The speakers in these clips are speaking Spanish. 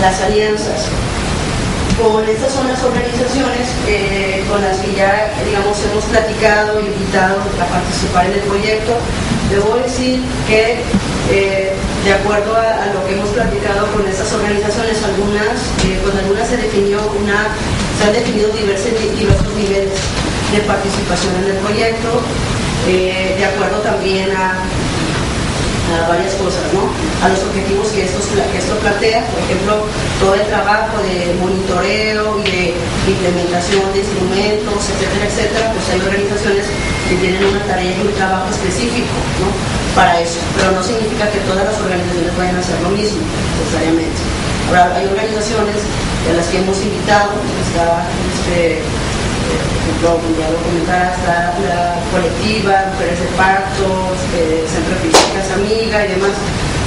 las alianzas. Con estas son las organizaciones con las que ya, digamos, hemos platicado, invitado a participar en el proyecto. Debo decir que, de acuerdo a lo que hemos platicado con estas organizaciones, con algunas se han definido diversos niveles de participación en el proyecto, de acuerdo también a varias cosas, ¿no? A los objetivos que esto plantea, por ejemplo, todo el trabajo de monitoreo y de implementación de instrumentos, etcétera, etcétera. Pues hay organizaciones que tienen una tarea y un trabajo específico, ¿no?, para eso, pero no significa que todas las organizaciones vayan a hacer lo mismo necesariamente. Ahora, hay organizaciones a las que hemos invitado, está por ejemplo, ya lo comentaba, está la colectiva, Mujeres de Pacto, Centro de Físicas Amiga y demás,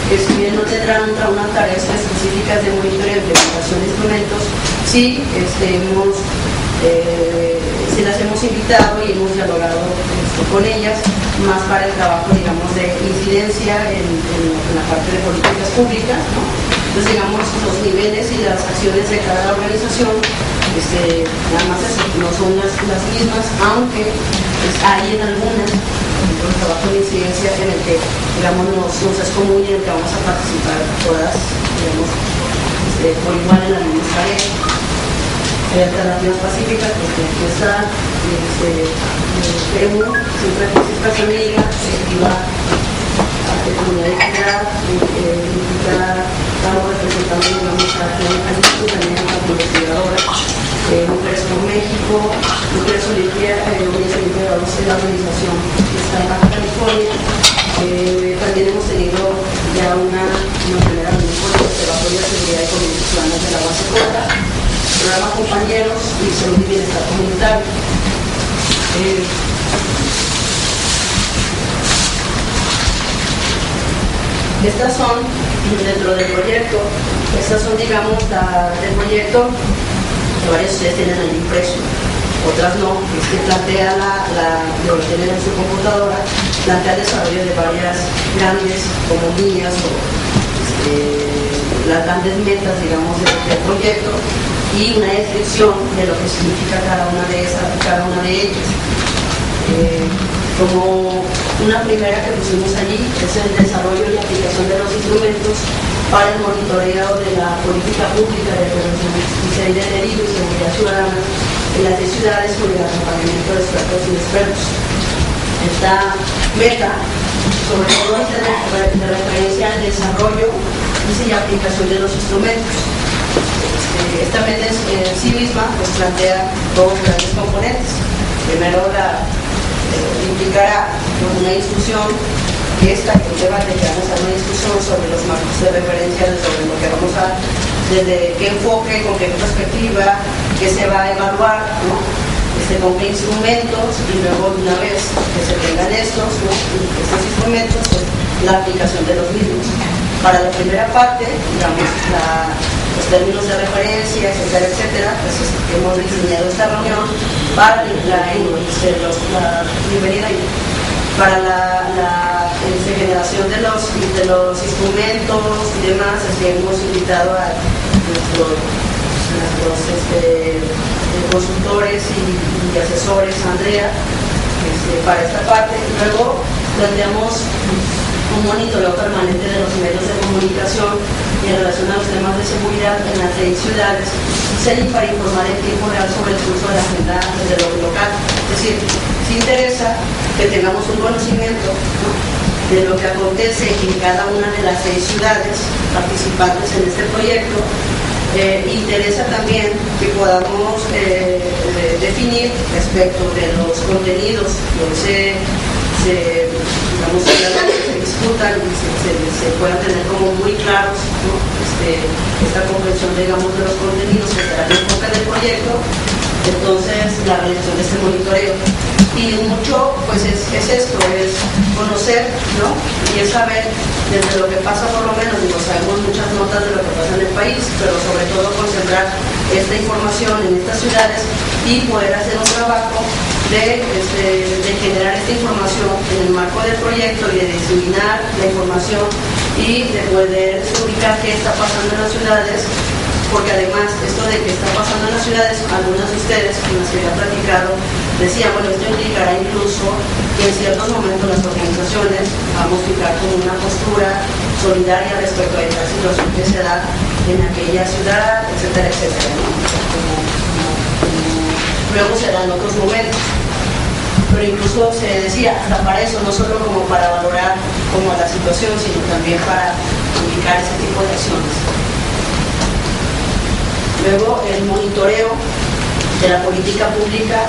que si bien no tendrán unas tareas específicas de monitoreo y implementación de instrumentos, sí, sí las hemos invitado y hemos dialogado con ellas, más para el trabajo, digamos, de incidencia en la parte de políticas públicas, ¿no? Entonces, digamos, los niveles y las acciones de cada organización, nada más no son las mismas, aunque pues, hay en algunas, el trabajo de incidencia en el que, digamos, nos es común y en el que vamos a participar todas, digamos, por igual en las mismas tareas. Hay alternativas pacíficas, porque aquí está EMU, Centro de Físicas Amigas, de comunidad de equidad, estamos representando, digamos, a también a la investigadora, Mujeres por México, Mujeres Olimpiadas, es la organización que está en Baja California. También hemos tenido ya una primera reunión con el Observatorio de Seguridad y Convivencia Ciudadana de la Base Corta, programa Compañeros y Salud y Bienestar Comunitario. Estas son, dentro del proyecto, estas son, digamos, del proyecto, que varios de ustedes tienen ahí impreso, otras no, es que plantea lo que tienen en su computadora, plantea el desarrollo de varias grandes economías o las grandes metas, digamos, del proyecto y una descripción de lo que significa cada una de ellas. Como una primera que pusimos allí es el desarrollo y aplicación de los instrumentos para el monitoreo de la política pública de prevención y de delito y seguridad ciudadana en las 10 ciudades con el acompañamiento de expertos y expertos. Esta meta, sobre todo, es de referencia al desarrollo y aplicación de los instrumentos. Esta meta en sí misma pues, plantea dos grandes componentes. Primero, implicará una discusión, que un debate que vamos a hacer, una discusión sobre los marcos de referencia, sobre lo que vamos a, desde qué enfoque, con qué perspectiva, qué se va a evaluar, ¿no? Con qué instrumentos, y luego una vez que se tengan estos instrumentos, pues, la aplicación de los mismos. Para la primera parte, digamos, los términos de referencia, etcétera, etcétera, pues hemos diseñado esta reunión para para la generación de los instrumentos y demás. Así hemos invitado a nuestros consultores y asesores, Andrea, para esta parte. Luego planteamos un monitoreo permanente de los medios de comunicación y en relación a los temas de seguridad en las 6 ciudades, para informar en tiempo real sobre el curso de la agenda desde lo local. Es decir, si interesa que tengamos un conocimiento, ¿no?, de lo que acontece en cada una de las 6 ciudades participantes en este proyecto. Interesa también que podamos definir respecto de los contenidos que se discutan y se puedan tener como muy claros, ¿no?, esta comprensión, digamos, de los contenidos que será el enfoque del proyecto. Entonces, la realización de este monitoreo. Y mucho, pues es esto, es conocer, ¿no?, y es saber desde lo que pasa, por lo menos, sabemos muchas notas de lo que pasa en el país, pero sobre todo concentrar esta información en estas ciudades y poder hacer un trabajo de generar esta información en el marco del proyecto y de diseminar la información y de poder ubicar qué está pasando en las ciudades porque además esto de que está pasando en las ciudades, algunas de ustedes con las que ya he platicado decían, bueno, esto implicará incluso que en ciertos momentos las organizaciones vamos a fijar con una postura solidaria respecto a esta situación que se da en aquella ciudad, etcétera, etcétera, ¿no? Luego se dan otros momentos, pero incluso se decía, hasta para eso, no solo como para valorar como la situación, sino también para indicar ese tipo de acciones. Luego, el monitoreo de la política pública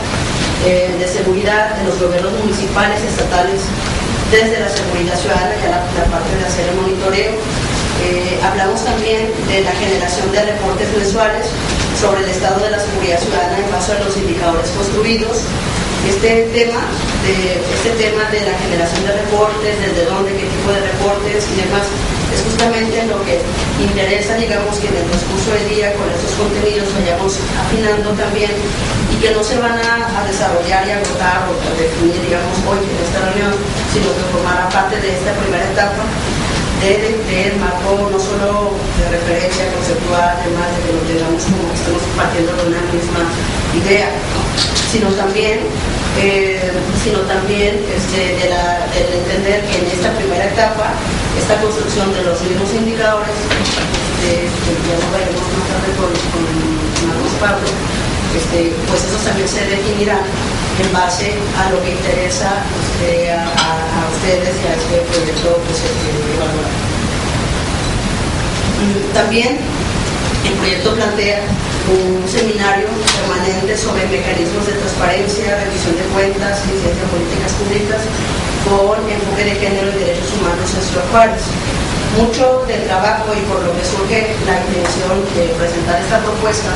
de seguridad de los gobiernos municipales y estatales desde la seguridad ciudadana, ya la parte de hacer el monitoreo. Hablamos también de la generación de reportes mensuales sobre el estado de la seguridad ciudadana en base a los indicadores construidos. Este tema de la generación de reportes, desde dónde, qué tipo de reportes y demás, es justamente lo que interesa, digamos, que en el transcurso del día con estos contenidos vayamos afinando también y que no se van a desarrollar y agotar o definir, digamos, hoy en esta reunión, sino que formará parte de esta primera etapa del marco no solo de referencia conceptual, además de que lo tengamos como que estamos partiendo de una misma idea, ¿no? sino también del entender que en esta primera etapa, esta construcción de los mismos indicadores, ya lo veremos más tarde con Marcos Pablo, pues esos también se definirán en base a lo que interesa a ustedes y a este proyecto que se quiere evaluar. También el proyecto plantea un seminario permanente sobre mecanismos de transparencia, rendición de cuentas, incidencia en políticas públicas con enfoque de género y derechos humanos en Ciudad Juárez. Mucho del trabajo y por lo que surge la intención de presentar esta propuesta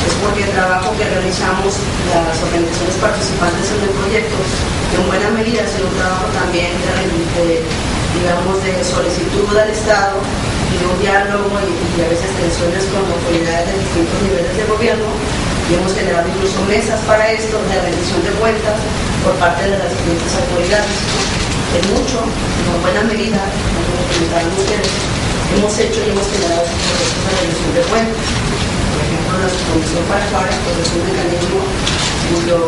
es porque el trabajo que realizamos las organizaciones participantes en el proyecto en buena medida ha sido un trabajo también digamos de solicitud al Estado y de un diálogo y a veces tensiones con autoridades de distintos niveles de gobierno, y hemos generado incluso mesas para esto de rendición de cuentas por parte de las distintas autoridades. En mucho, en buena medida, como comentaron ustedes, hemos hecho y hemos generado procesos de rendición de cuentas. Por ejemplo, la Subcomisión para Juárez, pues es un mecanismo cuyo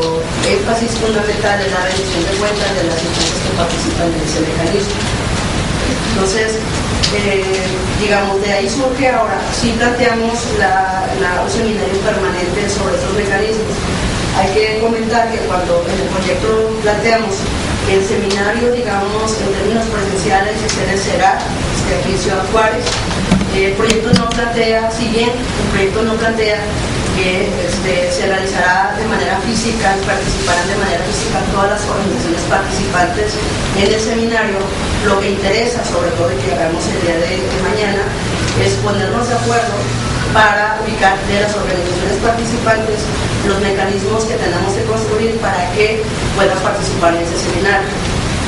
énfasis fundamental es la rendición de cuentas de las instancias que participan en ese mecanismo. Entonces, digamos, de ahí surge ahora, sí planteamos un seminario permanente sobre estos mecanismos. Hay que comentar que cuando en el proyecto planteamos el seminario, digamos, en términos presenciales, será aquí en Ciudad Juárez, el proyecto no plantea, si bien el proyecto no plantea que se realizará de manera física, participarán de manera física todas las organizaciones participantes en el seminario, lo que interesa, sobre todo y que hagamos el día de mañana, es ponernos de acuerdo para ubicar de las organizaciones participantes los mecanismos que tenemos que construir para que puedan participar en ese seminario.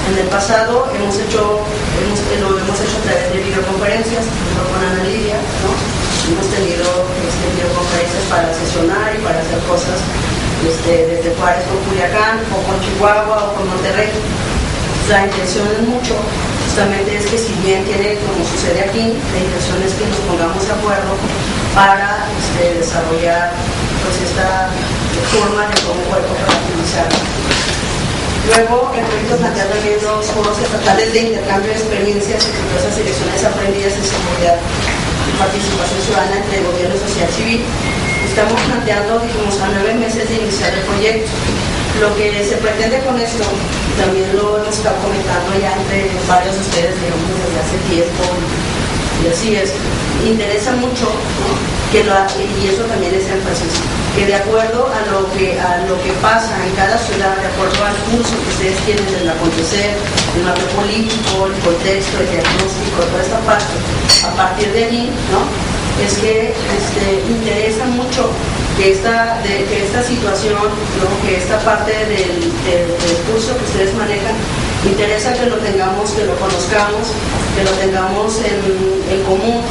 En el pasado lo hemos hecho a través de videoconferencias, con Ana Lidia, ¿no? Hemos tenido videoconferencias para sesionar y para hacer cosas desde Juárez con Culiacán, o con Chihuahua, o con Monterrey. La intención es mucho, justamente es que si bien tiene, como sucede aquí, la intención es que nos pongamos de acuerdo para desarrollar pues esta forma de cómo poder operativizar. Luego, el proyecto plantea también los foros estatales de intercambio de experiencias, exitosas y lecciones aprendidas en seguridad y participación ciudadana entre el gobierno y sociedad civil. Estamos planteando, dijimos, a 9 meses de iniciar el proyecto. Lo que se pretende con esto, también lo hemos estado comentando ya entre varios de ustedes, digamos, desde hace tiempo, y así es, interesa mucho, ¿no? Y eso también es énfasis, que de acuerdo a lo que pasa en cada ciudad, de acuerdo al curso que ustedes tienen del acontecer, el mapa político, el contexto, el diagnóstico, toda esta parte, a partir de allí, ¿no? Es que interesa mucho que esta situación, ¿no? Que esta parte del curso que ustedes manejan, interesa que lo tengamos, que lo conozcamos, que lo tengamos en común,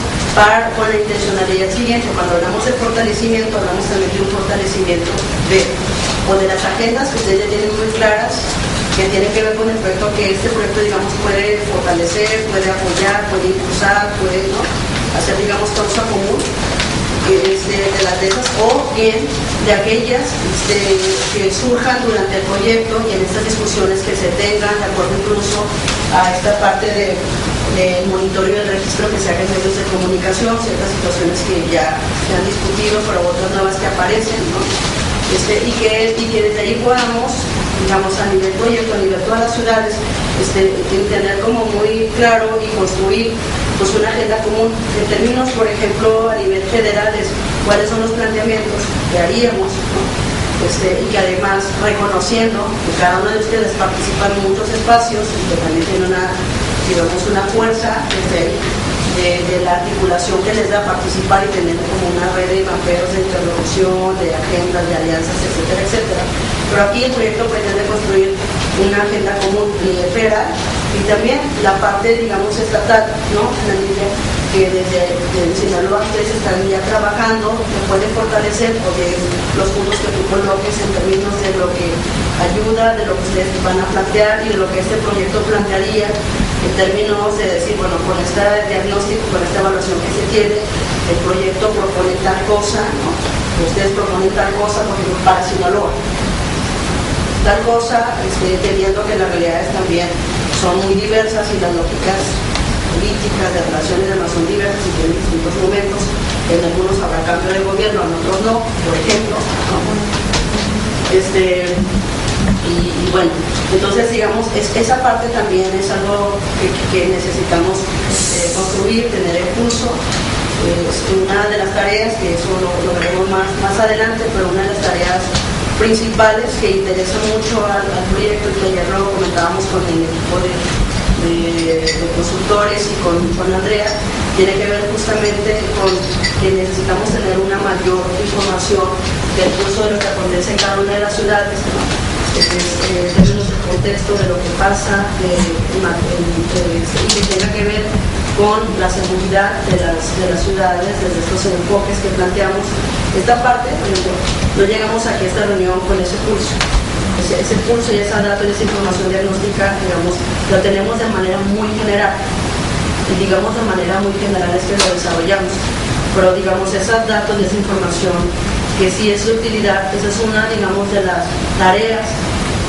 con la intencionalidad siguiente. Cuando hablamos de fortalecimiento, hablamos también de un fortalecimiento de las agendas que ustedes ya tienen muy claras, que tienen que ver con el proyecto, que este proyecto, digamos, puede fortalecer, puede apoyar, puede impulsar, puede, ¿no?, hacer, digamos, causa común. de esas, o bien de aquellas que surjan durante el proyecto y en estas discusiones que se tengan, de acuerdo incluso a esta parte del monitoreo del registro que se haga en medios de comunicación, ciertas situaciones que ya se han discutido, pero otras nuevas que aparecen, ¿no? Y que desde ahí podamos, digamos, a nivel proyecto, a nivel de todas las ciudades, tener como muy claro y construir pues una agenda común en términos, por ejemplo, a nivel federales, cuáles son los planteamientos que haríamos, ¿no? Y que además, reconociendo que cada uno de ustedes participa en muchos espacios y que también tiene una, digamos, una fuerza de la articulación que les da participar y tener como una red de maperos de interlocución, de agendas, de alianzas, etcétera, etcétera. Pero aquí el proyecto pretende construir una agenda común federal y también la parte, digamos, estatal, ¿no? En la línea que desde Sinaloa ustedes están ya trabajando, que pueden fortalecer, porque los puntos que tú coloques en términos de lo que ayuda, de lo que ustedes van a plantear y de lo que este proyecto plantearía, en términos de decir, bueno, con este diagnóstico, con esta evaluación que se tiene, el proyecto propone tal cosa, ¿no? Ustedes proponen tal cosa, por ejemplo, para Sinaloa. Tal cosa, entendiendo que las realidades también son muy diversas y las lógicas políticas de relaciones además son diversas y tienen distintos momentos. En algunos habrá cambio de gobierno, en otros no, por ejemplo, ¿no? Y bueno, entonces digamos, esa parte también es algo que necesitamos construir, tener impulso. Es una de las tareas, que eso lo veremos más adelante, pero una de las tareas principales que interesa mucho al proyecto, y que ayer lo comentábamos con el equipo de consultores y con Andrea, tiene que ver justamente con que necesitamos tener una mayor información del curso de lo que acontece en cada una de las ciudades, ¿no? En términos del contexto de lo que pasa y que tenga que ver con la seguridad de las ciudades, desde estos enfoques que planteamos. Esta parte, por ejemplo, no llegamos aquí a esta reunión con ese curso. Ese curso y esa data y esa información diagnóstica, digamos, lo tenemos de manera muy general. Y digamos de manera muy general es que lo desarrollamos. Pero digamos, esos datos y esa información, que sí es de utilidad, esa es una, digamos, de las tareas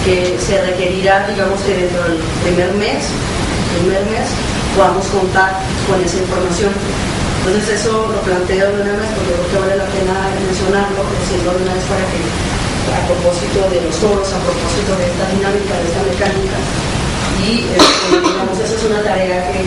que se requerirá, digamos, que dentro del primer mes podamos contar con esa información. Entonces eso lo planteo de una vez porque creo que vale la pena mencionarlo, decirlo de una vez para que, a propósito de los foros, a propósito de esta dinámica, de esta mecánica, y digamos, esa es una tarea que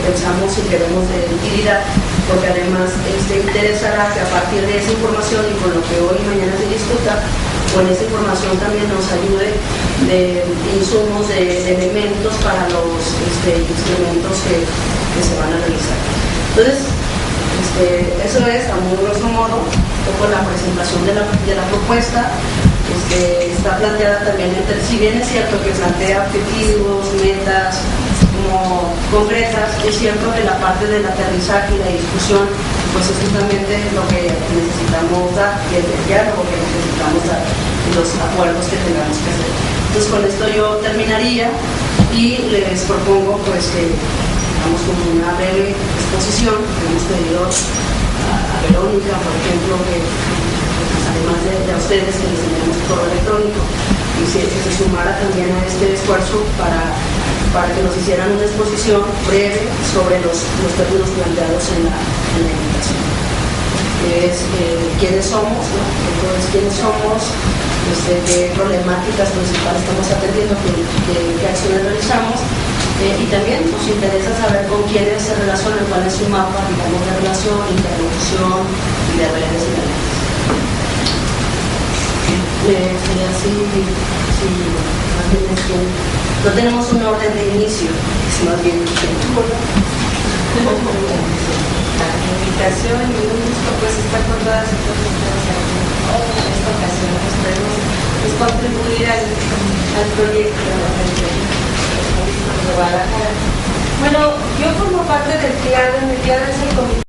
pensamos y que vemos de utilidad, porque además interesará que a partir de esa información y con lo que hoy y mañana se discuta, con esa información también nos ayude de insumos, de elementos para los instrumentos que se van a realizar. Entonces, eso es, a muy grosso modo, un poco la presentación de la propuesta. Está planteada también, si bien es cierto que plantea objetivos, metas como concretas, es cierto que la parte del aterrizaje y la discusión, pues es justamente lo que necesitamos dar, y el diálogo que necesitamos dar, y los acuerdos que tengamos que hacer. Entonces con esto yo terminaría y les propongo pues que hagamos como una breve exposición. Hemos pedido a Verónica, por ejemplo, que además de a ustedes que les enviamos correo electrónico, y que se sumara también a este esfuerzo para que nos hicieran una exposición breve sobre los términos planteados en la invitación. Es quiénes somos, ¿no? Entonces, quiénes somos, qué problemáticas principales estamos atendiendo, qué acciones realizamos, y también nos interesa saber con quiénes se relacionan, cuál es su mapa, digamos, de relación, interlocución y de redes y alianzas. Sería así, más bien no tenemos un orden de inicio, es más bien la invitación y un gusto pues estar con todas y todos ustedes en esta ocasión. Esperemos pues, contribuir al proyecto de Guadalajara. Bueno, yo formo parte del TIAD, el TIAD es el comité